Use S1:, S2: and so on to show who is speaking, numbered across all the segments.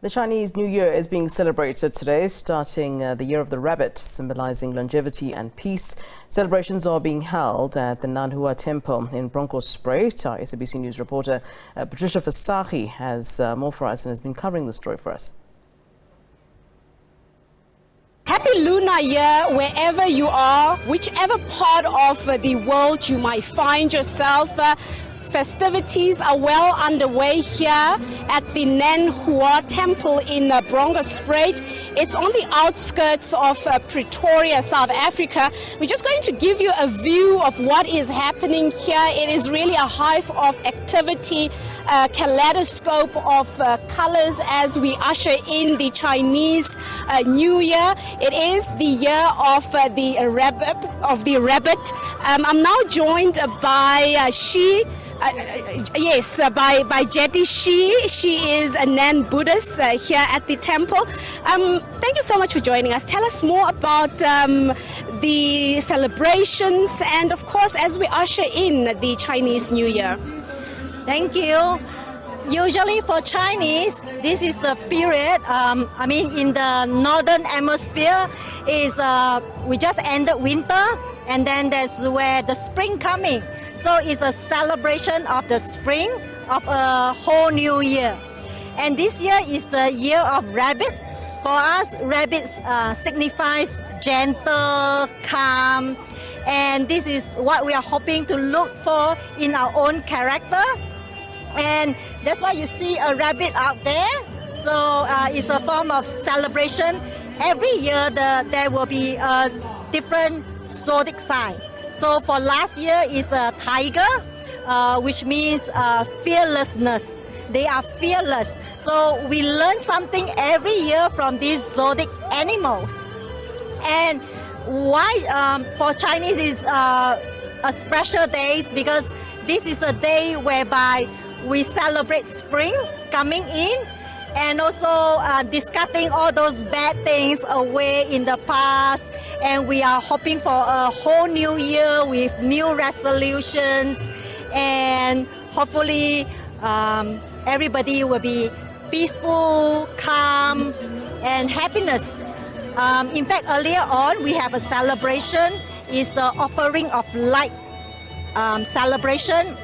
S1: The Chinese New Year is being celebrated today, starting the Year of the Rabbit, symbolizing longevity and peace. Celebrations are being held at the Nan Hua Temple in Bronkhorstspruit. Our SABC News reporter Patricia Fasahi has more for us and has been covering the story for us.
S2: Happy Lunar Year wherever you are, whichever part of the world you might find yourself. Festivities are well underway here at the Nan Hua Temple in Bronkhorstspruit. It's on the outskirts of Pretoria, South Africa. We're just going to give you a view of what is happening here. It is really a hive of activity, a kaleidoscope of colors as we usher in the Chinese New Year. It is the year of the rabbit. I'm now joined by by Jetty Shi. She is a Nan Buddhist here at the temple. Thank you so much for joining us. Tell us more about the celebrations and, of course, as we usher in the Chinese New Year.
S3: Thank you. Usually for Chinese, this is the period, in the northern hemisphere, we just ended winter, and then that's where the spring coming. So it's a celebration of the spring, of a whole new year. And this year is the year of rabbit. For us, rabbit signifies gentle, calm, and this is what we are hoping to look for in our own character. And that's why you see a rabbit out there. So it's a form of celebration. Every year there will be a different zodiac sign. So for last year is a tiger, which means fearlessness. They are fearless. So we learn something every year from these zodiac animals. And why for Chinese is a special day is because this is a day whereby we celebrate spring coming in, and also discarding all those bad things away in the past, and we are hoping for a whole new year with new resolutions, and hopefully everybody will be peaceful, calm, and happiness. In fact, earlier on we have a celebration, is the offering of light celebration.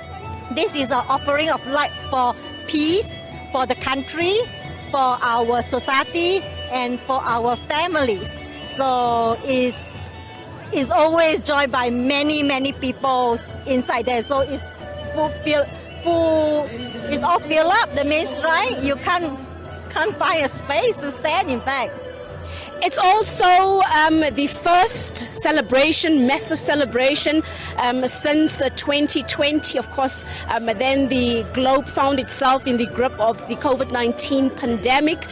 S3: This is an offering of light for peace, for the country, for our society, and for our families. So it's always joined by many people inside there. So it's it's all filled up. That means, right? You can't find a space to stand. In fact.
S2: It's also the first celebration, massive celebration since 2020. Of course, then the globe found itself in the grip of the COVID-19 pandemic.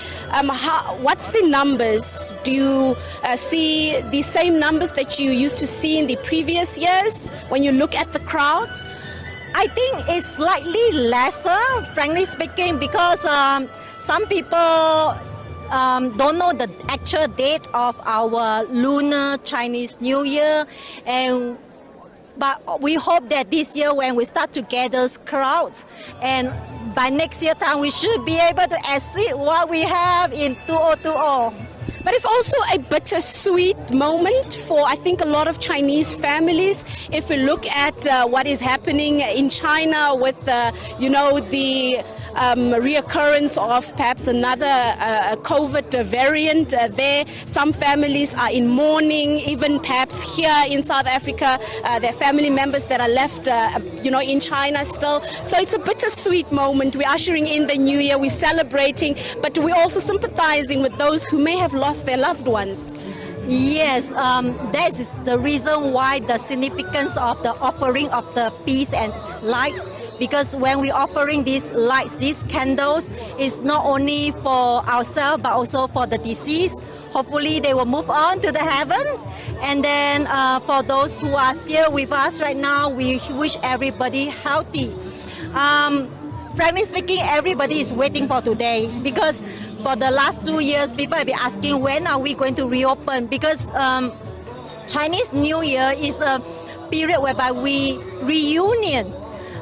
S2: What's the numbers? Do you see the same numbers that you used to see in the previous years when you look at the crowd?
S3: I think it's slightly lesser, frankly speaking, because some people don't know the actual date of our lunar Chinese New Year, but we hope that this year when we start to gather crowds, and by next year time we should be able to exceed what we have in 2020.
S2: But it's also a bittersweet moment for, I think, a lot of Chinese families. If we look at what is happening in China with, the reoccurrence of perhaps another COVID variant there. Some families are in mourning, even perhaps here in South Africa, their family members that are left, in China still. So it's a bittersweet moment. We're ushering in the new year, we're celebrating, but we're also sympathizing with those who may have lost their loved ones.
S3: Yes, that is the reason why the significance of the offering of the peace and light. Because when we're offering these lights, these candles, is not only for ourselves but also for the deceased. Hopefully they will move on to the heaven. And then for those who are still with us right now, we wish everybody healthy. Frankly speaking, everybody is waiting for today, because for the last 2 years, people have been asking when are we going to reopen, because Chinese New Year is a period whereby we reunion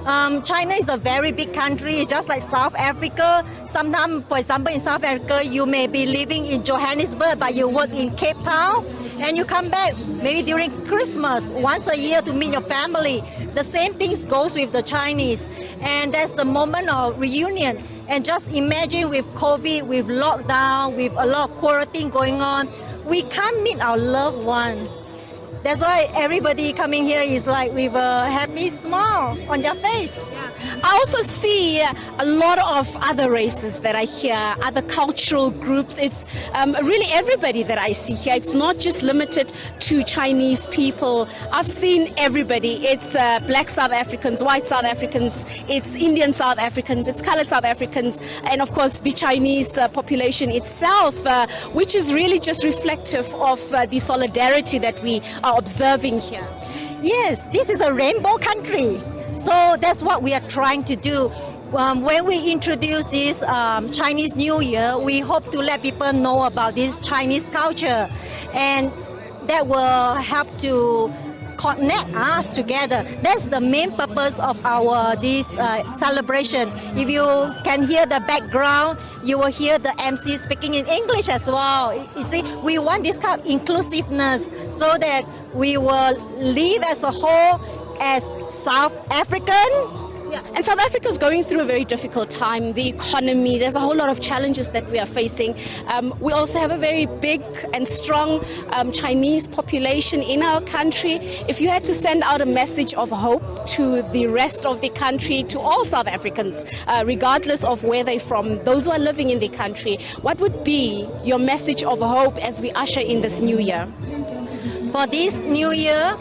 S3: China is a very big country, just like South Africa. Sometimes, for example, in South Africa, you may be living in Johannesburg, but you work in Cape Town, and you come back maybe during Christmas, once a year to meet your family. The same thing goes with the Chinese, and that's the moment of reunion. And just imagine with COVID, with lockdown, with a lot of quarantine going on, we can't meet our loved one. That's why everybody coming here is like with a happy smile on their face.
S2: I also see a lot of other races that I hear, other cultural groups. It's really everybody that I see here. It's not just limited to Chinese people. I've seen everybody. It's black South Africans, white South Africans, it's Indian South Africans, it's colored South Africans, and of course the Chinese population itself, which is really just reflective of the solidarity that we are observing here.
S3: Yes, this is a rainbow country. So that's what we are trying to do. When we introduce this Chinese New Year, we hope to let people know about this Chinese culture, and that will help to connect us together. That's the main purpose of our this celebration. If you can hear the background, you will hear the MC speaking in English as well. You see, we want this kind of inclusiveness so that we will live as a whole as South African.
S2: Yeah, and South Africa is going through a very difficult time. The economy, there's a whole lot of challenges that we are facing. We also have a very big and strong Chinese population in our country. If you had to send out a message of hope to the rest of the country, to all South Africans, regardless of where they're from, those who are living in the country, what would be your message of hope as we usher in this new year?
S3: For this new year,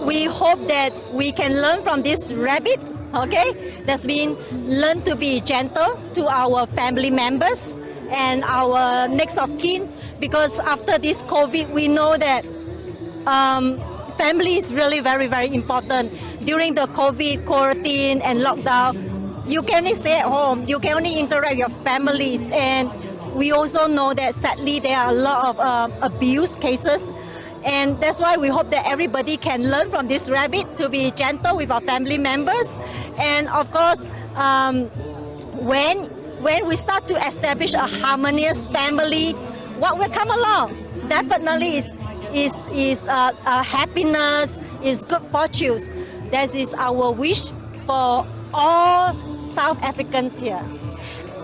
S3: we hope that we can learn from this rabbit, okay? That's been learn to be gentle to our family members and our next of kin, because after this COVID, we know that family is really very, very important. During the COVID quarantine and lockdown, you can only stay at home. You can only interact with your families, and we also know that sadly there are a lot of abuse cases. And that's why we hope that everybody can learn from this rabbit to be gentle with our family members. And of course, when we start to establish a harmonious family, what will come along definitely is happiness, is good fortunes. That is our wish for all South Africans here.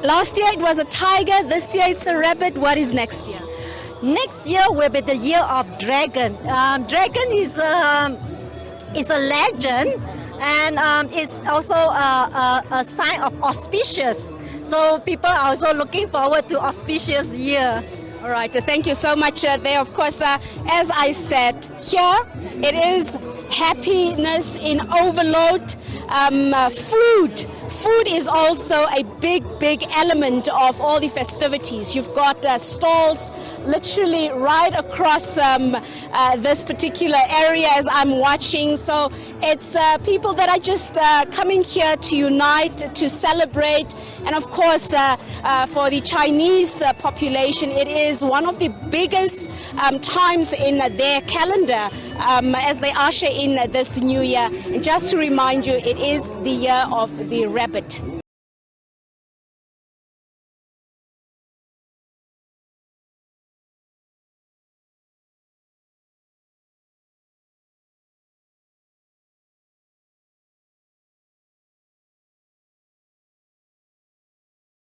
S2: Last year it was a tiger, this year it's a rabbit. What is next year?
S3: Next year will be the year of dragon. Dragon is a legend, and it's also a sign of auspicious. So people are also looking forward to auspicious year.
S2: All right, thank you so much there. Of course, as I said, here it is happiness in overload. Food is also a big element of all the festivities. You've got stalls literally right across this particular area as I'm watching. So it's people that are just coming here to unite, to celebrate. And of course, for the Chinese population, it is one of the biggest times in their calendar as they usher in this new year. And just to remind you, it is the year of the rabbit.